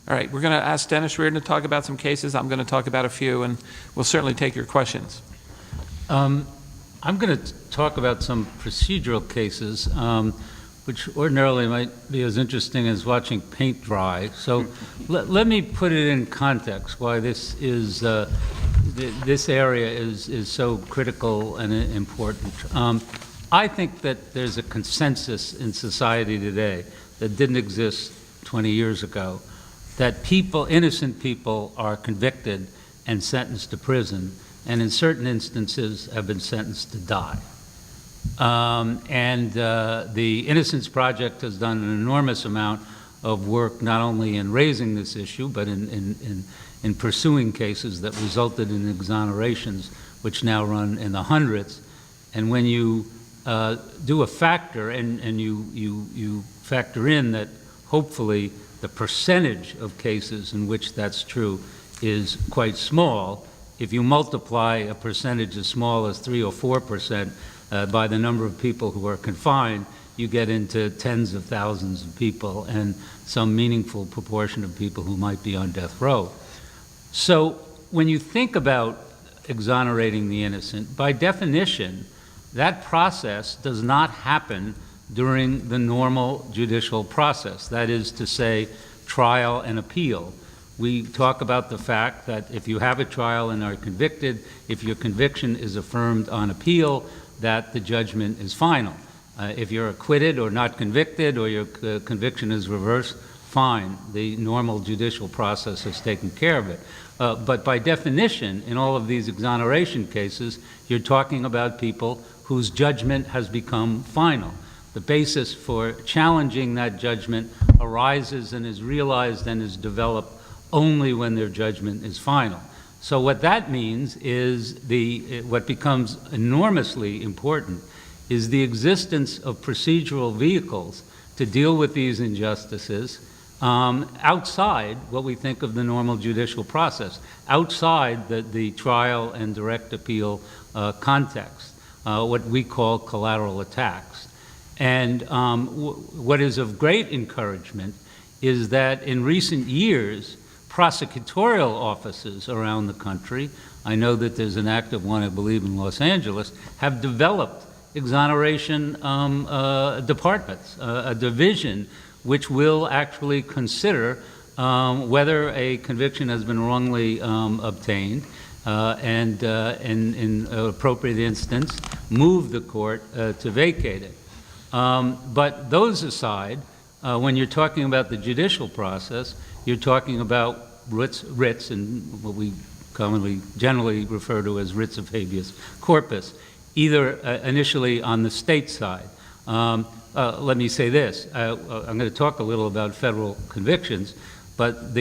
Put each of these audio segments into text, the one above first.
All right, we're going to ask Dennis Riordan to talk about some cases. I'm going to talk about a few, and we'll certainly take your questions. I'm going to talk about some procedural cases, which ordinarily might be as interesting as watching paint dry. So let me put it in context why this is this area is so critical and important. I think that there's a consensus in society today that didn't exist 20 years ago, that people, innocent people, are convicted and sentenced to prison, and in certain instances have been sentenced to die. The Innocence Project has done an enormous amount of work not only in raising this issue, but in pursuing cases that resulted in exonerations, which now run in the hundreds. And when you do a factor, and you factor in that hopefully the percentage of cases in which that's true is quite small, if you multiply a percentage as small as 3 or 4% by the number of people who are confined, you get into tens of thousands of people and some meaningful proportion of people who might be on death row. So when you think about exonerating the innocent, by definition, that process does not happen during the normal judicial process, that is to say, trial and appeal. We talk about the fact that if you have a trial and are convicted, if your conviction is affirmed on appeal, that the judgment is final. If you're acquitted or not convicted, or your conviction is reversed, fine. The normal judicial process has taken care of it. But by definition, in all of these exoneration cases, you're talking about people whose judgment has become final. The basis for challenging that judgment arises and is realized and is developed only when their judgment is final. So what that means is what becomes enormously important is the existence of procedural vehicles to deal with these injustices outside what we think of the normal judicial process, outside the trial and direct appeal context, what we call collateral attacks. And what is of great encouragement is that in recent years, prosecutorial offices around the country, I know that there's an active one, I believe, in Los Angeles, have developed exoneration departments, a division which will actually consider whether a conviction has been wrongly obtained and in an appropriate instance, move the court to vacate it. But those aside, when you're talking about the judicial process, you're talking about writs and what we generally refer to as writs of habeas corpus, either initially on the state side. Let me say this, I'm going to talk a little about federal convictions, but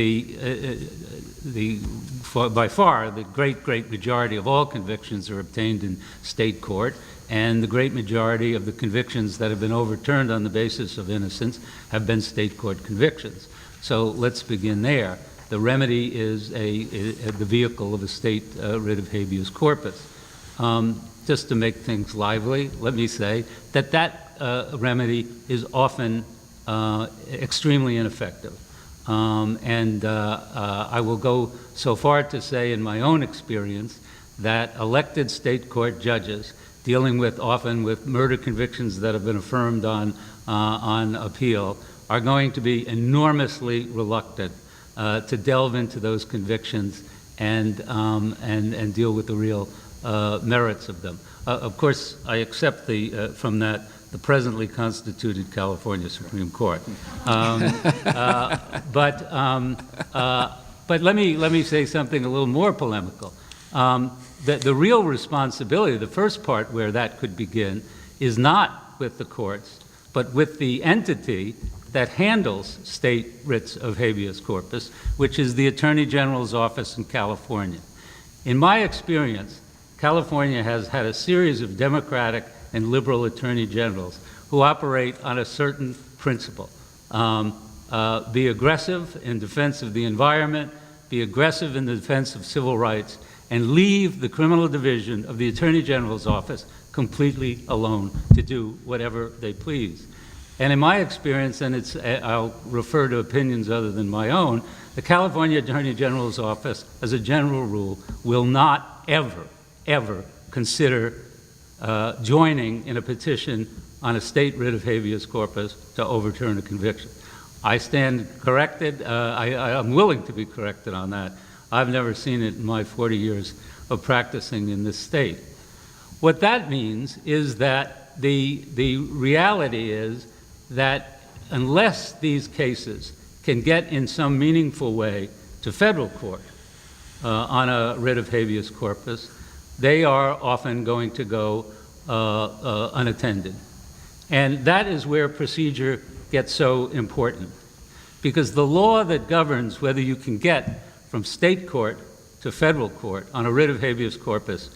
by far the great majority of all convictions are obtained in state court, and the great majority of the convictions that have been overturned on the basis of innocence have been state court convictions. So let's begin there. The remedy is the vehicle of a state writ of habeas corpus. Just to make things lively, let me say that remedy is often extremely ineffective. I will go so far to say in my own experience that elected state court judges dealing often with murder convictions that have been affirmed on appeal are going to be enormously reluctant to delve into those convictions and deal with the real merits of them. Of course, I accept from that the presently constituted California Supreme Court. But let me say something a little more polemical. The real responsibility, the first part where that could begin, is not with the courts, but with the entity that handles state writs of habeas corpus, which is the Attorney General's office in California. In my experience, California has had a series of Democratic and liberal attorney generals who operate on a certain principle. Be aggressive in defense of the environment, be aggressive in the defense of civil rights, and leave the criminal division of the Attorney General's office completely alone to do whatever they please. And in my experience, and I'll refer to opinions other than my own, the California Attorney General's office, as a general rule, will not ever consider joining in a petition on a state writ of habeas corpus to overturn a conviction. I stand corrected. I'm willing to be corrected on that. I've never seen it in my 40 years of practicing in this state. What that means is that the reality is that unless these cases can get in some meaningful way to federal court on a writ of habeas corpus, they are often going to go unattended. And that is where procedure gets so important, because the law that governs whether you can get from state court to federal court on a writ of habeas corpus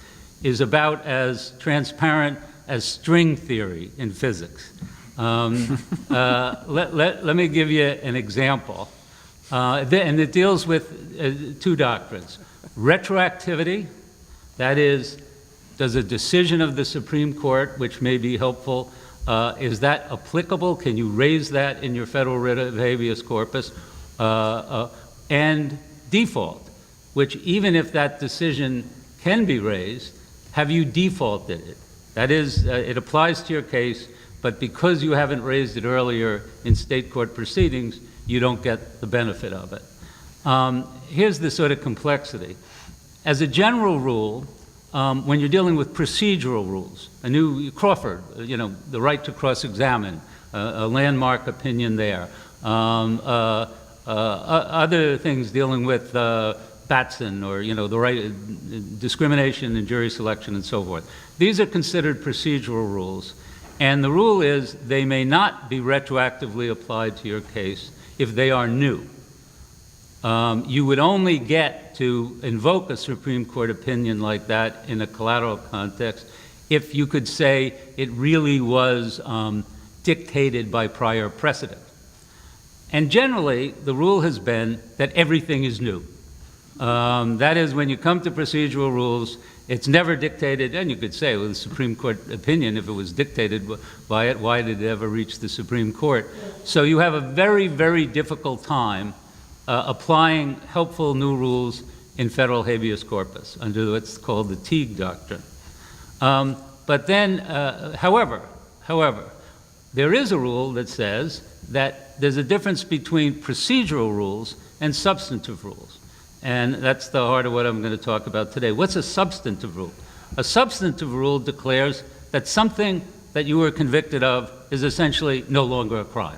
is about as transparent as string theory in physics. Let me give you an example, and it deals with two doctrines. Retroactivity, that is, does a decision of the Supreme Court, which may be helpful, is that applicable? Can you raise that in your federal writ of habeas corpus? And default, which even if that decision can be raised, have you defaulted it? That is, it applies to your case, but because you haven't raised it earlier in state court proceedings, you don't get the benefit of it. Here's the sort of complexity. As a general rule, when you're dealing with procedural rules, a new Crawford, the right to cross-examine, a landmark opinion there, other things dealing with Batson or the right discrimination in jury selection and so forth. These are considered procedural rules, and the rule is they may not be retroactively applied to your case if they are new. You would only get to invoke a Supreme Court opinion like that in a collateral context if you could say it really was dictated by prior precedent. And generally, the rule has been that everything is new. That is, when you come to procedural rules, it's never dictated, and you could say, well, the Supreme Court opinion, if it was dictated by it, why did it ever reach the Supreme Court? So you have a very, very difficult time applying helpful new rules in federal habeas corpus under what's called the Teague doctrine. But then, however, there is a rule that says that there's a difference between procedural rules and substantive rules. And that's the heart of what I'm going to talk about today. What's a substantive rule? A substantive rule declares that something that you were convicted of is essentially no longer a crime.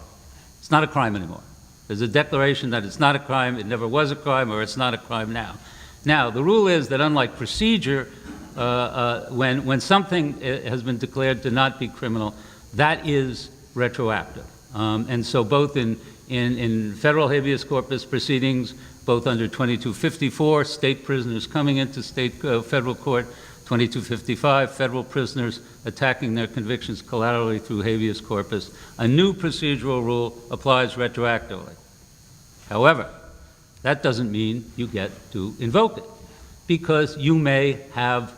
It's not a crime anymore. There's a declaration that it's not a crime, it never was a crime, or it's not a crime now. Now, the rule is that unlike procedure, when something has been declared to not be criminal, that is retroactive. And so both in federal habeas corpus proceedings, both under 2254, state prisoners coming into federal court, 2255, federal prisoners attacking their convictions collaterally through habeas corpus, a new procedural rule applies retroactively. However, that doesn't mean you get to invoke it, because you may have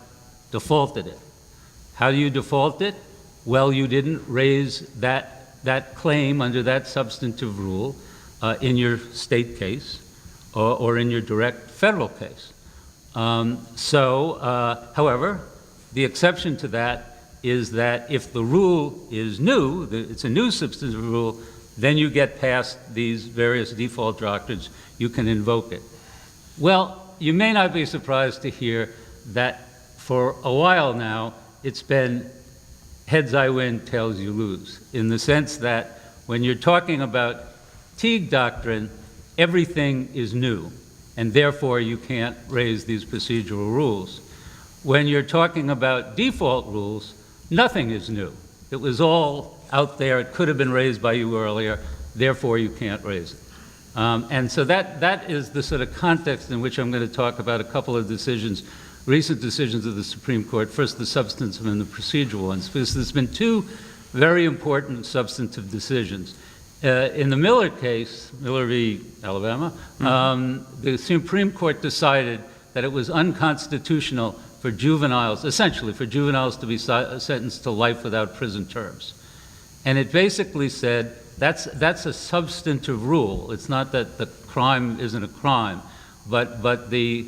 defaulted it. How do you default it? Well, you didn't raise that claim under that substantive rule in your state case or in your direct federal case. However, the exception to that is that if the rule is new, it's a new substantive rule, then you get past these various default doctrines, you can invoke it. Well, you may not be surprised to hear that for a while now, it's been heads I win, tails you lose, in the sense that when you're talking about Teague doctrine, everything is new, and therefore you can't raise these procedural rules. When you're talking about default rules, nothing is new. It was all out there. It could have been raised by you earlier. Therefore, you can't raise it. And so that is the sort of context in which I'm going to talk about a couple of decisions, recent decisions of the Supreme Court, first the substantive and the procedural ones, because there's been two very important substantive decisions. In the Miller case, Miller v. Alabama, the Supreme Court decided that it was unconstitutional for juveniles, essentially for juveniles to be sentenced to life without prison terms. And it basically said that's a substantive rule. It's not that the crime isn't a crime, but the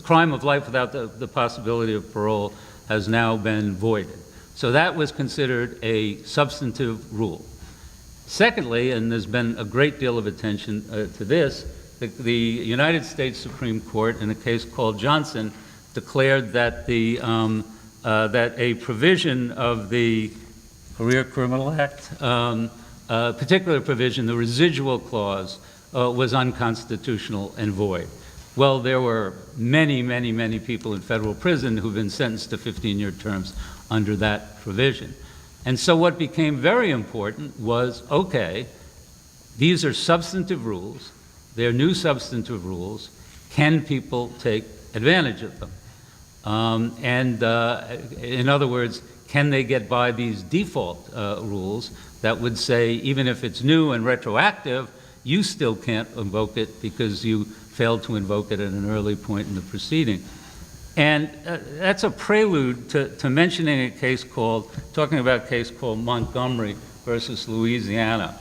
crime of life without the possibility of parole has now been voided. So that was considered a substantive rule. Secondly, and there's been a great deal of attention to this, the United States Supreme Court, in a case called Johnson, declared that that a provision of the Career Criminal Act, a particular provision, the residual clause, was unconstitutional and void. Well, there were many, many, many people in federal prison who've been sentenced to 15-year terms under that provision. And so what became very important was, okay, these are substantive rules, they're new substantive rules, can people take advantage of them? In other words, can they get by these default rules that would say, even if it's new and retroactive, you still can't invoke it because you failed to invoke it at an early point in the proceeding. And that's a prelude to mentioning talking about a case called Montgomery versus Louisiana.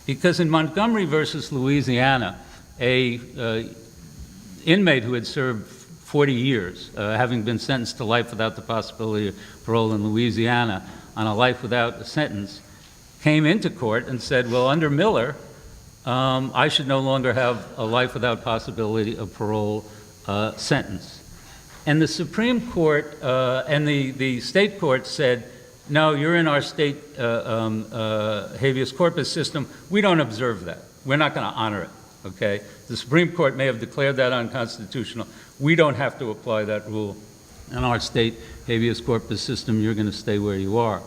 Because in Montgomery versus Louisiana, a inmate who had served 40 years, having been sentenced to life without the possibility of parole in Louisiana on a life without a sentence, came into court and said, well, under Miller, I should no longer have a life without possibility of parole sentence. And the Supreme Court and the state court said, no, you're in our state habeas corpus system. We don't observe that. We're not going to honor it, okay? The Supreme Court may have declared that unconstitutional. We don't have to apply that rule in our state habeas corpus system. You're going to stay where you are.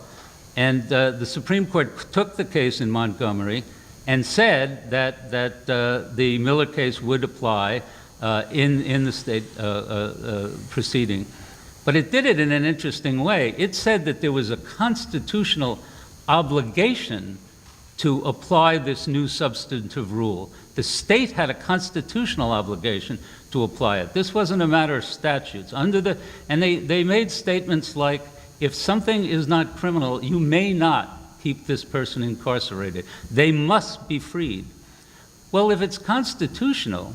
And the Supreme Court took the case in Montgomery and said that the Miller case would apply in the state proceeding. But it did it in an interesting way. It said that there was a constitutional obligation to apply this new substantive rule. The state had a constitutional obligation to apply it. This wasn't a matter of statutes. And they made statements like, if something is not criminal, you may not keep this person incarcerated. They must be freed. Well, if it's constitutional,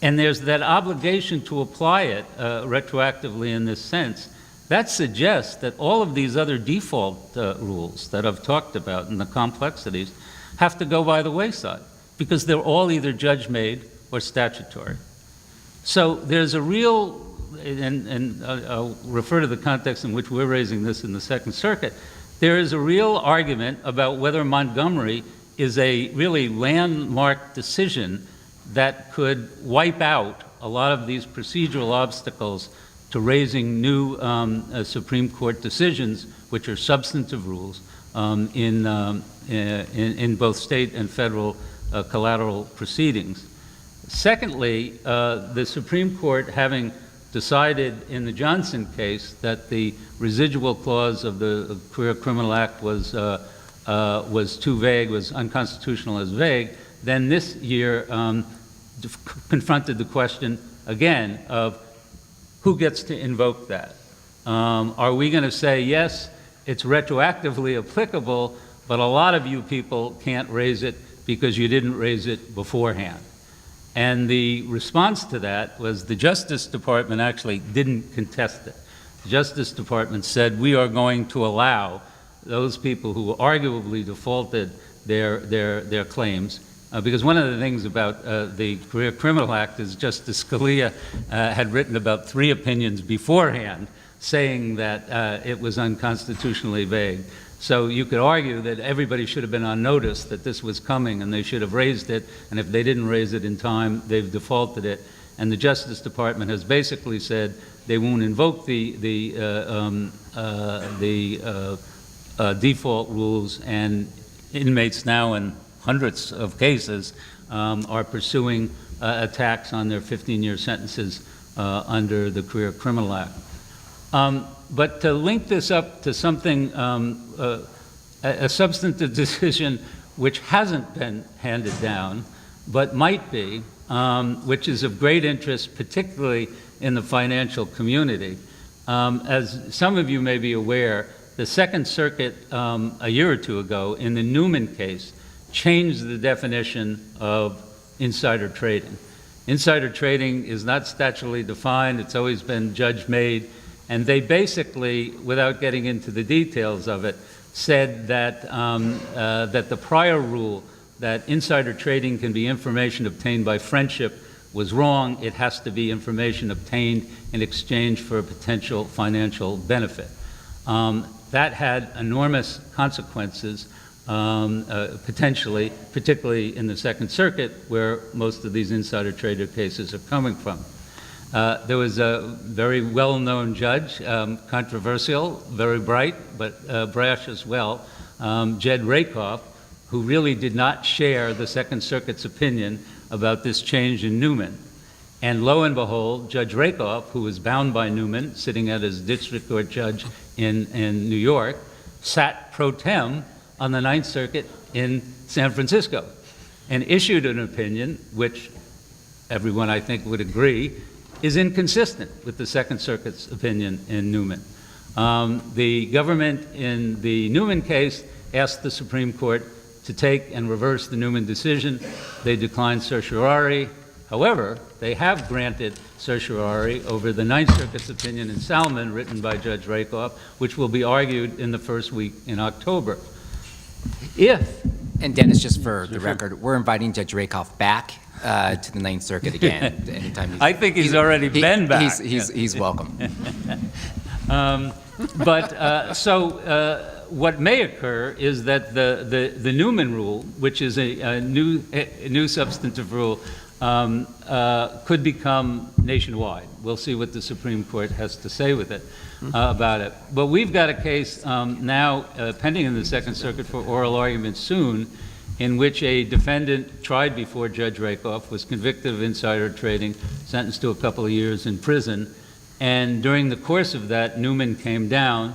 and there's that obligation to apply it retroactively in this sense, that suggests that all of these other default rules that I've talked about and the complexities have to go by the wayside, because they're all either judge-made or statutory. So there's a real, and I'll refer to the context in which we're raising this in the Second Circuit, there is a real argument about whether Montgomery is a really landmark decision that could wipe out a lot of these procedural obstacles to raising new Supreme Court decisions, which are substantive rules, in both state and federal collateral proceedings. Secondly, the Supreme Court, having decided in the Johnson case that the residual clause of the Career Criminal Act was too vague, was unconstitutional as vague, then this year confronted the question again of who gets to invoke that. Are we going to say, yes, it's retroactively applicable, but a lot of you people can't raise it because you didn't raise it beforehand? And the response to that was the Justice Department actually didn't contest it. The Justice Department said, we are going to allow those people who arguably defaulted their claims, because one of the things about the Career Criminal Act is Justice Scalia had written about 3 opinions beforehand saying that it was unconstitutionally vague. So you could argue that everybody should have been on notice that this was coming and they should have raised it, and if they didn't raise it in time, they've defaulted it. And the Justice Department has basically said they won't invoke the default rules, and inmates now in hundreds of cases are pursuing attacks on their 15-year sentences under the Career Criminal Act. But to link this up to something, a substantive decision which hasn't been handed down, but might be, which is of great interest, particularly in the financial community. As some of you may be aware, the Second Circuit a year or two ago in the Newman case changed the definition of insider trading. Insider trading is not statutorily defined. It's always been judge-made. And they basically, without getting into the details of it, said that, that the prior rule that insider trading can be information obtained by friendship was wrong. It has to be information obtained in exchange for a potential financial benefit. That had enormous consequences, potentially, particularly in the Second Circuit, where most of these insider trader cases are coming from. There was a very well-known judge, controversial, very bright, but brash as well, Jed Rakoff, who really did not share the Second Circuit's opinion about this change in Newman. And lo and behold, Judge Rakoff, who was bound by Newman, sitting as his district court judge in New York, sat pro tem on the Ninth Circuit in San Francisco and issued an opinion which everyone, I think, would agree is inconsistent with the Second Circuit's opinion in Newman. The government in the Newman case asked the Supreme Court to take and reverse the Newman decision. They declined certiorari. However, they have granted certiorari over the Ninth Circuit's opinion in Salmon, written by Judge Rakoff, which will be argued in the first week in October. And Dennis, just for the record, we're inviting Judge Rakoff back to the Ninth Circuit again. Anytime I think he's already been back. He's welcome. What may occur is that the Newman rule, which is a new substantive rule, could become nationwide. We'll see what the Supreme Court has to say with it about it. But we've got a case now pending in the Second Circuit for oral argument soon, in which a defendant tried before Judge Rakoff was convicted of insider trading, sentenced to a couple of years in prison, and during the course of that, Newman came down.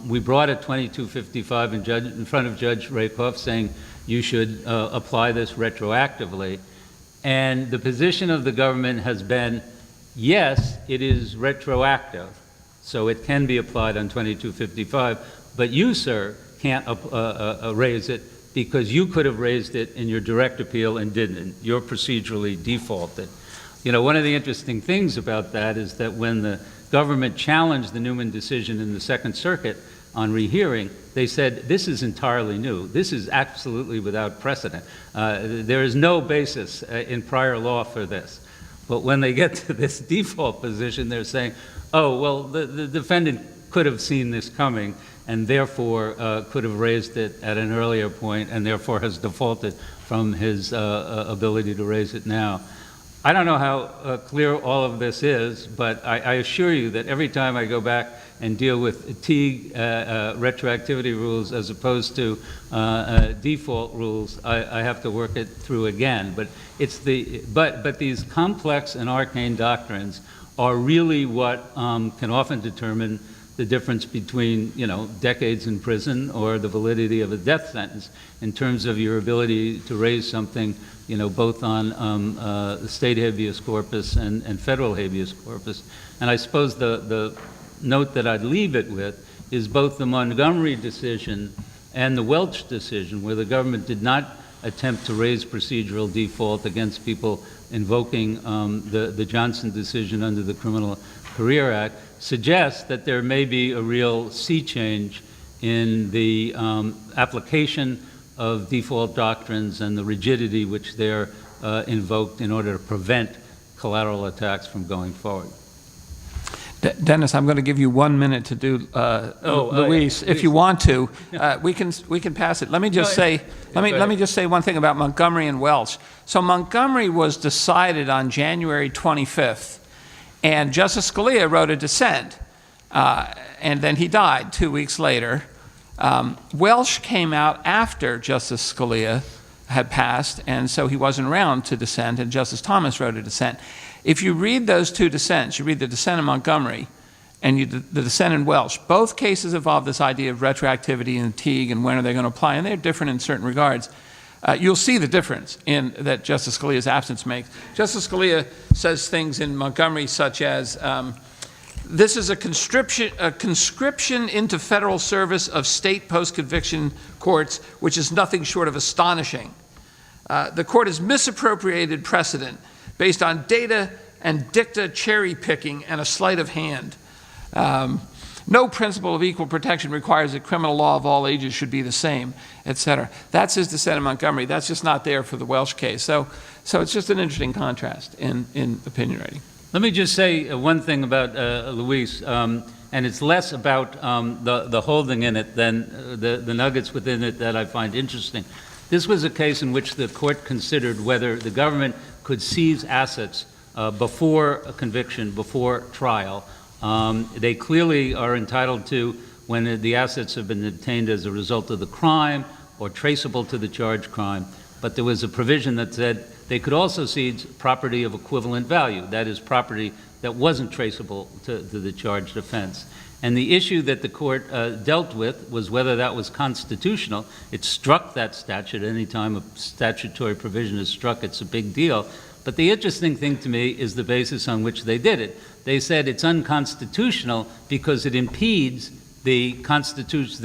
We brought a 2255 in front of Judge Rakoff saying you should apply this retroactively. And the position of the government has been, yes, it is retroactive, so it can be applied on 2255, but you, sir, can't raise it because you could have raised it in your direct appeal and didn't. You're procedurally defaulted. You know, one of the interesting things about that is that when the government challenged the Newman decision in the Second Circuit on rehearing, they said, this is entirely new. This is absolutely without precedent. There is no basis in prior law for this. But when they get to this default position, they're saying, oh, well, the defendant could have seen this coming and therefore could have raised it at an earlier point and therefore has defaulted from his ability to raise it now. I don't know how clear all of this is, but I assure you that every time I go back and deal with Teague retroactivity rules as opposed to default rules, I have to work it through again. But it's but these complex and arcane doctrines are really what can often determine the difference between, you know, decades in prison or the validity of a death sentence in terms of your ability to raise something, you know, both on state habeas corpus and federal habeas corpus. And I suppose the note that I'd leave it with is both the Montgomery decision and the Welch decision, where the government did not attempt to raise procedural default against people invoking the Johnson decision under the Criminal Career Act, suggests that there may be a real sea change in the application of default doctrines and the rigidity which they're invoked in order to prevent collateral attacks from going forward. Dennis, I'm going to give you 1 minute to do Luis, if you want to. We can pass it. Let me just say one thing about Montgomery and Welch. So Montgomery was decided on January 25th, and Justice Scalia wrote a dissent, and then he died 2 weeks later. Welch came out after Justice Scalia had passed, and so he wasn't around to dissent, and Justice Thomas wrote a dissent. If you read those two dissents, you read the dissent in Montgomery and the dissent in Welch, both cases involve this idea of retroactivity and Teague and when are they going to apply, and they're different in certain regards. You'll see the difference that Justice Scalia's absence makes. Justice Scalia says things in Montgomery such as, This is a conscription into federal service of state post-conviction courts, which is nothing short of astonishing. The court has misappropriated precedent based on data and dicta cherry-picking and a sleight of hand. No principle of equal protection requires that criminal law of all ages should be the same, etc. That's his dissent in Montgomery. That's just not there for the Welsh case. So it's just an interesting contrast in opinion writing. Let me just say one thing about Luis, and it's less about the holding in it than the nuggets within it that I find interesting. This was a case in which the court considered whether the government could seize assets before a conviction, before trial. They clearly are entitled to when the assets have been obtained as a result of the crime or traceable to the charged crime. But there was a provision that said they could also seize property of equivalent value, that is, property that wasn't traceable to the charged offense. And the issue that the court dealt with was whether that was constitutional. It struck that statute. Any time a statutory provision is struck, it's a big deal. But the interesting thing to me is the basis on which they did it. They said it's unconstitutional because it impedes the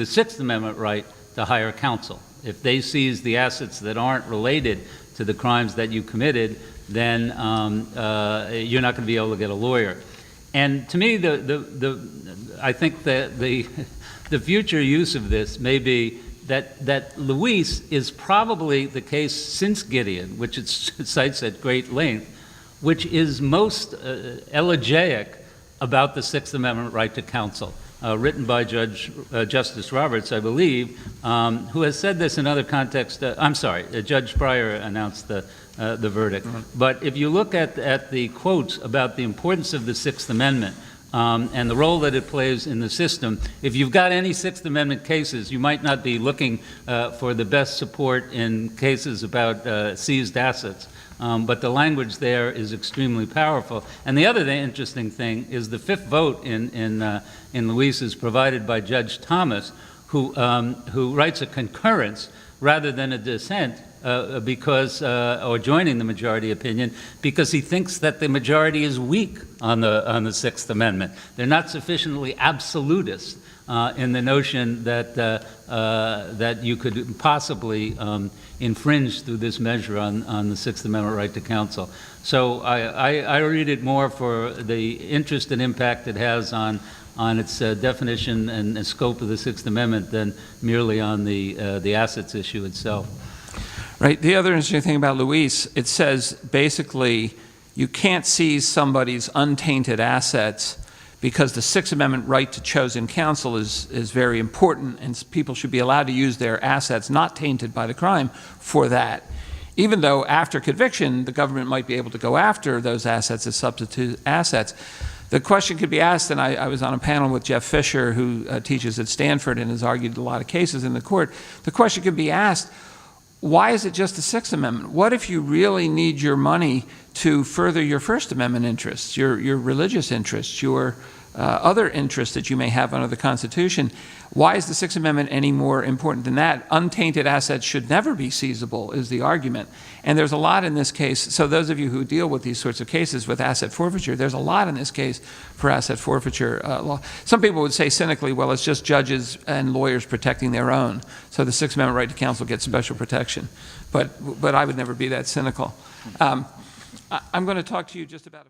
Sixth Amendment right to hire counsel. If they seize the assets that aren't related to the crimes that you committed, then you're not going to be able to get a lawyer. And to me, I think that the future use of this may be that Luis is probably the case since Gideon, which it cites at great length, which is most elegiac about the Sixth Amendment right to counsel, written by Justice Roberts, I believe, who has said this in other contexts. Judge Breyer announced the verdict. But if you look at the quotes about the importance of the Sixth Amendment and the role that it plays in the system, if you've got any Sixth Amendment cases, you might not be looking for the best support in cases about seized assets. But the language there is extremely powerful. And the other interesting thing is the fifth vote in Luis is provided by Judge Thomas, who writes a concurrence rather than a dissent or joining the majority opinion, because he thinks that the majority is weak on the Sixth Amendment. They're not sufficiently absolutist in the notion that you could possibly infringe through this measure on the Sixth Amendment right to counsel. So I read it more for the interest and impact it has on its definition and scope of the Sixth Amendment than merely on the assets issue itself. Right. The other interesting thing about Luis, it says basically you can't seize somebody's untainted assets because the Sixth Amendment right to chosen counsel is very important, and people should be allowed to use their assets not tainted by the crime for that. Even though after conviction, the government might be able to go after those assets as substitute assets. The question could be asked, and I was on a panel with Jeff Fisher, who teaches at Stanford and has argued a lot of cases in the court. The question could be asked, why is it just the Sixth Amendment? What if you really need your money to further your First Amendment interests, your religious interests, your other interests that you may have under the Constitution? Why is the Sixth Amendment any more important than that? Untainted assets should never be seizable, is the argument. And there's a lot in this case. So those of you who deal with these sorts of cases with asset forfeiture, there's a lot in this case for asset forfeiture law. Some people would say cynically, well, it's just judges and lawyers protecting their own. So the Sixth Amendment right to counsel gets special protection. But I would never be that cynical. I'm going to talk to you just about